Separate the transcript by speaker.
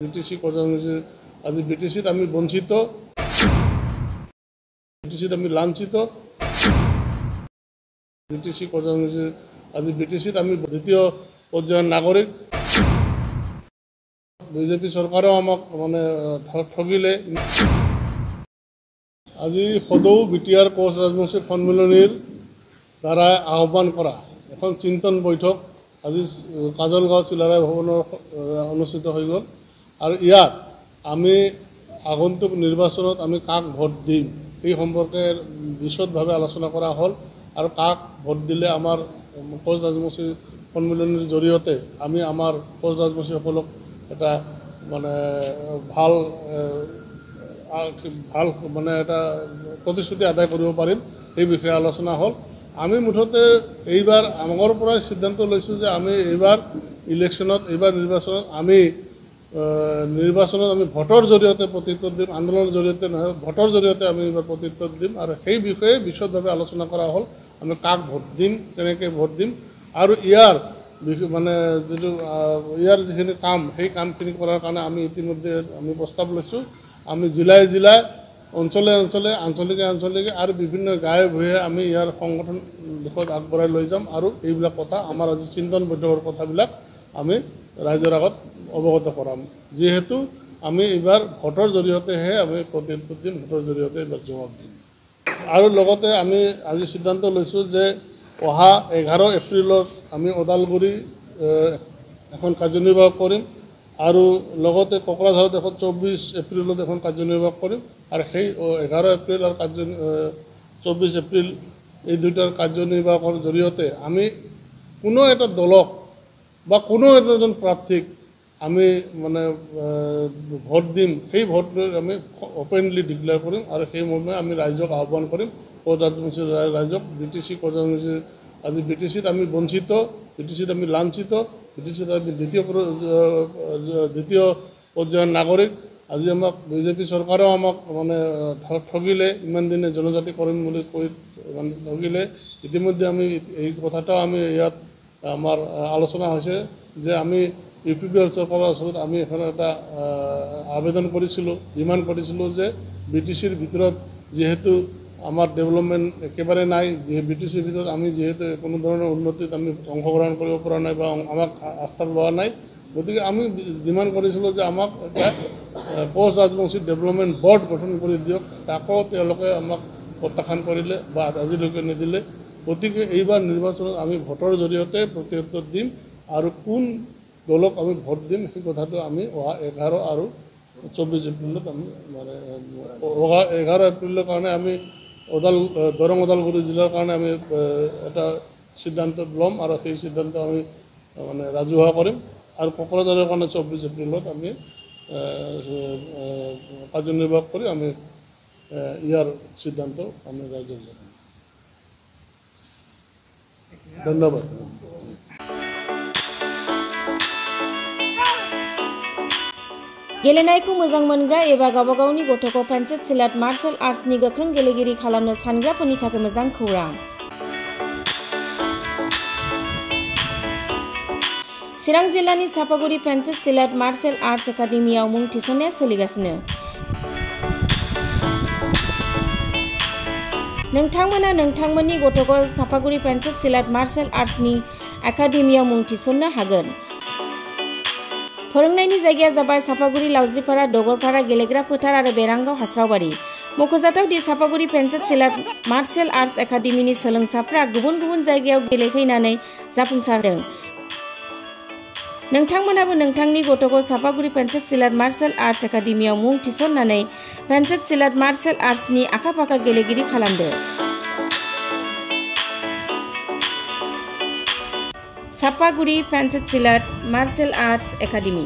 Speaker 1: BTC কর্মসূচির আজি BTCত আমি বঞ্চিত, BTCত আমি লাঞ্ছিত। BTC কর্মসূচির আজি BTCত আমি দ্বিতীয় পর্যায়ের নাগরিক। বিজেপি সরকারও আমাক মানে ঠগিলে। আজি সদৌ বিটিআর কোচ ৰাজবংশী সন্মিলনীৰ দ্বাৰা আহ্বান কৰা এখন চিন্তন বৈঠক আজি কাজলগাঁও চিলাৰায় ভৱনৰ অনুষ্ঠিত হৈ গ'ল। আৰু ইয়াত আমি আগন্তুক নিৰ্বাচনত আমি কাক ভোট দিম এই সম্পৰ্কে বিশদভাৱে আলোচনা কৰা হ'ল। আৰু কাক ভোট দিলে আমাৰ কোচ ৰাজবংশী সন্মিলনীৰ জৰিয়তে আমি আমাৰ কোচ ৰাজবংশীসকলক এটা মানে ভাল মানে এটা প্ৰতিশ্ৰুতি আদায় কৰিব পাৰিম এই বিষয়ে আলোচনা হ'ল। আমি মুঠতে এইবাৰ আমাৰ পৰাই সিদ্ধান্ত লৈছোঁ যে আমি এইবাৰ ইলেকশ্যনত এইবাৰ নিৰ্বাচনত আমি ভোটৰ জৰিয়তে প্ৰত্যুত্তৰ দিম, আন্দোলনৰ জৰিয়তে নহয় ভোটৰ জৰিয়তে আমি এইবাৰ প্ৰত্যুত্তৰ দিম। আৰু সেই বিষয়ে বিশদভাৱে আলোচনা কৰা হ'ল আমি কাক ভোট দিম, কেনেকৈ ভোট দিম। আৰু ইয়াৰ মানে যিটো ইয়াৰ যিখিনি কাম সেই কামখিনি কৰাৰ কাৰণে আমি ইতিমধ্যে আমি প্ৰস্তাৱ লৈছোঁ। আমি জিলাই জিলাই অঞ্চলে অঞ্চলে আঞ্চলিকে আৰু বিভিন্ন গাঁৱে ভূঞে আমি ইয়াৰ সংগঠন দিশত আগবঢ়াই লৈ যাম। আৰু এইবিলাক কথা আমাৰ আজি চিন্তন বৈঠকৰ কথাবিলাক আমি ৰাইজৰ আগত অৱগত কৰাম। যিহেতু আমি এইবাৰ ভোটৰ জৰিয়তেহে আমি প্ৰত্যুত্তৰ দিম, ভোটৰ জৰিয়তে এইবাৰ জবাব দিম। আৰু লগতে আমি আজি সিদ্ধান্ত লৈছোঁ যে অহা 11 এপ্ৰিলত আমি ওদালগুৰি এখন কাৰ্যনিৰ্বাহ কৰিম। আৰু লগতে কোকৰাঝাৰত এখন 24 এপ্ৰিলত এখন কাৰ্যনিৰ্বাহ কৰিম। আৰু সেই 11 এপ্ৰিল আৰু 24 এপ্ৰিল এই দুটাৰ কাৰ্যনিৰ্বাহৰ জৰিয়তে আমি কোনো এটা দলক বা কোনো এজন প্ৰাৰ্থীক আমি মানে ভোট দিম, সেই ভোট আমি অপেনলি ডিক্লেয়াৰ কৰিম। আৰু সেই মৰ্মে আমি ৰাইজক আহ্বান কৰিম, কোচ ৰাজবংশীৰ ৰাইজক BTC কৰ্মসূচিৰ আজি BTCত আমি বঞ্চিত, BTCত আমি লাঞ্ছিত, BTCত আমি দ্বিতীয় পৰ্যায়ৰ নাগৰিক। আজি আমাক বিজেপি চৰকাৰেও আমাক মানে ঠগিলে, ইমান দিনে জনজাতি কৰিম বুলি কৈ মানে ঠগিলে। ইতিমধ্যে আমি এই কথাটাও আমি ইয়াত আমাৰ আলোচনা হৈছে যে আমি UPPৰ চৰকাৰৰ ওচৰত আমি এখন এটা আবেদন কৰিছিলোঁ, ডিমাণ্ড কৰিছিলোঁ যে BTCৰ ভিতৰত যিহেতু আমাৰ ডেভেলপমেণ্ট একেবাৰে নাই, BTCৰ ভিতৰত আমি যিহেতু কোনো ধৰণৰ উন্নতিত আমি অংশগ্ৰহণ কৰিব পৰা নাই বা আমাক আস্থাত লোৱা নাই, গতিকে আমি ডিমাণ্ড কৰিছিলোঁ যে আমাক এটা কোচ ৰাজবংশী ডেভেলপমেণ্ট বৰ্ড গঠন কৰি দিয়ক। তাকো তেওঁলোকে আমাক প্ৰত্যাখ্যান কৰিলে বা আজিলৈকে নিদিলে। গতিকে এইবাৰ নিৰ্বাচনত আমি ভোটৰ জৰিয়তে প্ৰত্যুত্তৰ দিম। আৰু কোন দলক আমি ভোট দিম সেই কথাটো আমি অহা 11 আৰু 24 এপ্ৰিলত আমি মানে অহা 11 এপ্ৰিলৰ কাৰণে আমি দৰং ওদালগুৰি জিলাৰ কাৰণে আমি এটা সিদ্ধান্ত ল'ম। আৰু সেই সিদ্ধান্ত আমি মানে ৰাজহুৱা কৰিম। আৰু কোকৰাঝাৰৰ কাৰণে 24 এপ্ৰিলত আমি কাৰ্যনিৰ্বাহ কৰি আমি ইয়াৰ সিদ্ধান্ত আমি ৰাইজক জনাম। ধন্যবাদ।
Speaker 2: गेलेनायखौ मोजां मोनग्रा एबा गावबा गावनि गथ'खौ पेन्सिल सिलाट मार्शल आर्ट्सनि गोख्रों गेलेगिरि खालामनो सानग्राफोरनि थाखाय मोजां खौरां। चिरां जिल्लानि सापागुरि पेन्सिल सिलाट मार्शल आर्ट्स एकाडेमियाव मुं थिसननाया सोलिगासिनो। नोंथांमोना नोंथांमोननि गथ'खौ सापागुरि पेन्सिल सिलाट मार्शल आर्ट्सनि एकाडेमियाव मुं थिसननो हागोन। फोरोंनायनि जायगाया जाबाय सापागुरि लावज्रिपारा डगरपारा गेलेग्रा फोथार आरो बेरांगाव हास्रावबारि। मख'जाथाव दि सापागुरि पेन्सिल सिलाट मार्शल आर्ट्स एकाडेमिनि सोलोंसाफ्रा गुबुन गुबुन जायगायाव गेलेहैनानै जाफुंसारदों। नोंथांमोनाबो नोंथांनि गथ'खौ सापागुरि पेन्सिल सिलाट मार्शल आर्ट्स एकाडेमियाव मुं थिसननानै पेन्सिल सिलाट मार्शल आर्ट्सनि आखा-फाखा गेलेगिरि खालामदो। Sapaguri pencil सिलाट martial arts academy.